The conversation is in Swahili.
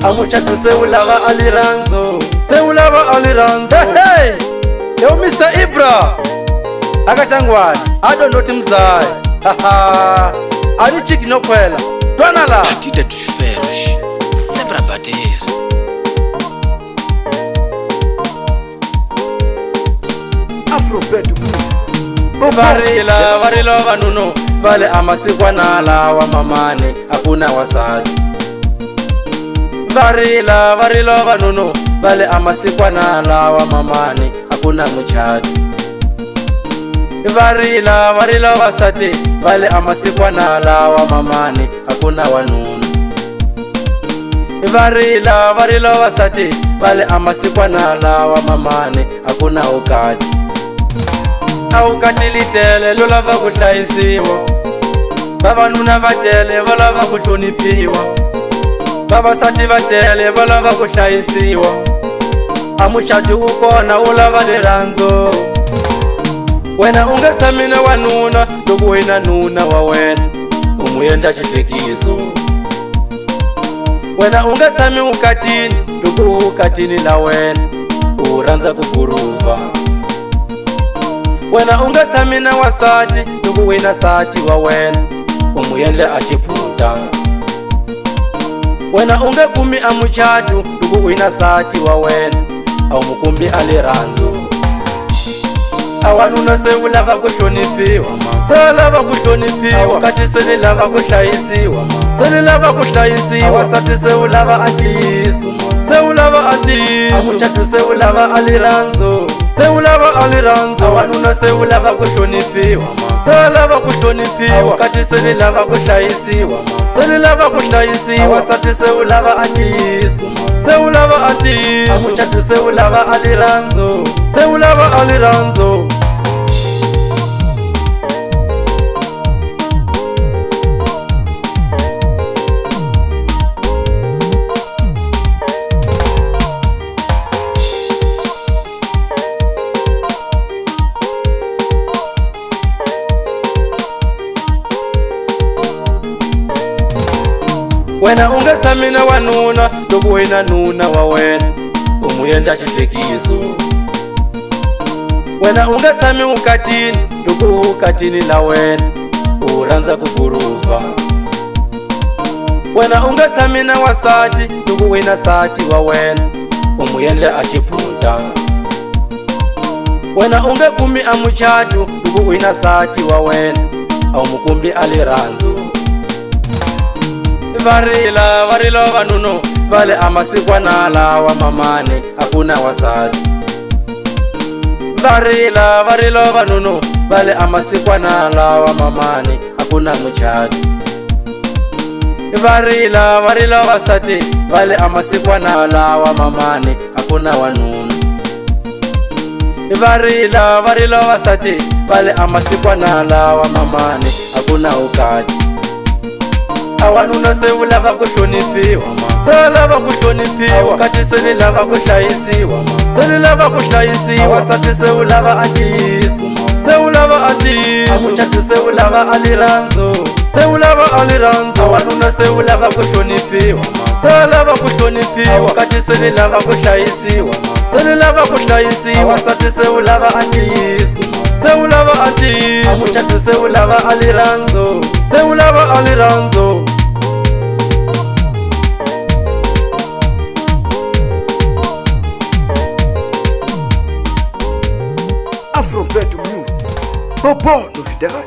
amuchatu seulava aliranzo, seulava aliranzo. Hey, yo Mr. Ibra akatangwani adondoti mzai. Haha, ali chiki nokwela twana la Batida dos ferros, sempre a bater. Afrobeat varilo vanuno vale amasikwana lawa mamani hakuna wasati. Varilo vanuno vale amasikwana lawa mamani hakuna muchati. Varilo vasati vale amasikwana lawa mamani hakuna wanuna. Varilo vasati vale amasikwana lawa mamani hakuna ukati. Awukati litele lolava kuhlayisiwa, vavanuna vatele valava kuhloniphiwa, vavasati vatele valava kuhlayisiwa, amuchati ukona ulava liranzo. Wena unge tshami na wanuna loko wena nuna wa wena umuyendla xihlekiso. Wena unge tshami ukatini loko ukatini la wena u rhandza ku guruva. Wena unge tshami na wasati loko wena sati wa wena umuyendle a xiputa. Wena unge kumi a muchatu loko wena sati wa wena a mukumbi a liranzo. Awanuna se ulava kuhloniphiwa, se lava kuhloniphiwa. Awukati se lava kuhlayisiwa, se lava kuhlayisiwa. Awasati se ulava antiyiso, se ulava antiyiso. Amuchatu se ulava aliranzo, se ulava aliranzo. Awanuna se ulava kuhloniphiwa, se lava kuhloniphiwa. Awukati se lava kuhlayisiwa, se lava kuhlayisiwa. Awasati se ulava antiyiso, se ulava antiyiso. Amuchatu se ulava aliranzo, se ulava aliranzo. Wena unge tshami na wanuna loko wena nuna wa wena umuyendla xihlekiso. Wena unge tshami ukatini loko ukatini la wena u rhandza ku guruva. Wena unge tshami na wasati loko wena sati wa wena umuyendle a xiputa. Wena unge kumi a muchatu loko wena sati wa wena a mukumbi a liranzo. Varilo vanuno vale amasikwana lawa mamani hakuna wasati. Varilo vanuno vale amasikwana lawa mamani hakuna muchati. Varilo vasati vale amasikwana lawa mamani hakuna wanuna. Varilo vasati vale amasikwana lawa mamani hakuna ukati. Awanuna se ulava kuhloniphiwa, se lava kuhloniphiwa. Awukati se lava kuhlayisiwa, se lava kuhlayisiwa. Awasati se ulava antiyiso, se ulava antiyiso. Amuchatu se ulava aliranzo, se ulava aliranzo. Awanuna se ulava kuhloniphiwa, se lava kuhloniphiwa. Awukati se lava kuhlayisiwa, se lava kuhlayisiwa. Awasati se ulava antiyiso, se ulava antiyiso. Amuchatu se ulava aliranzo, se ulava aliranzo. Afrobeat Music. Bobo, novidade.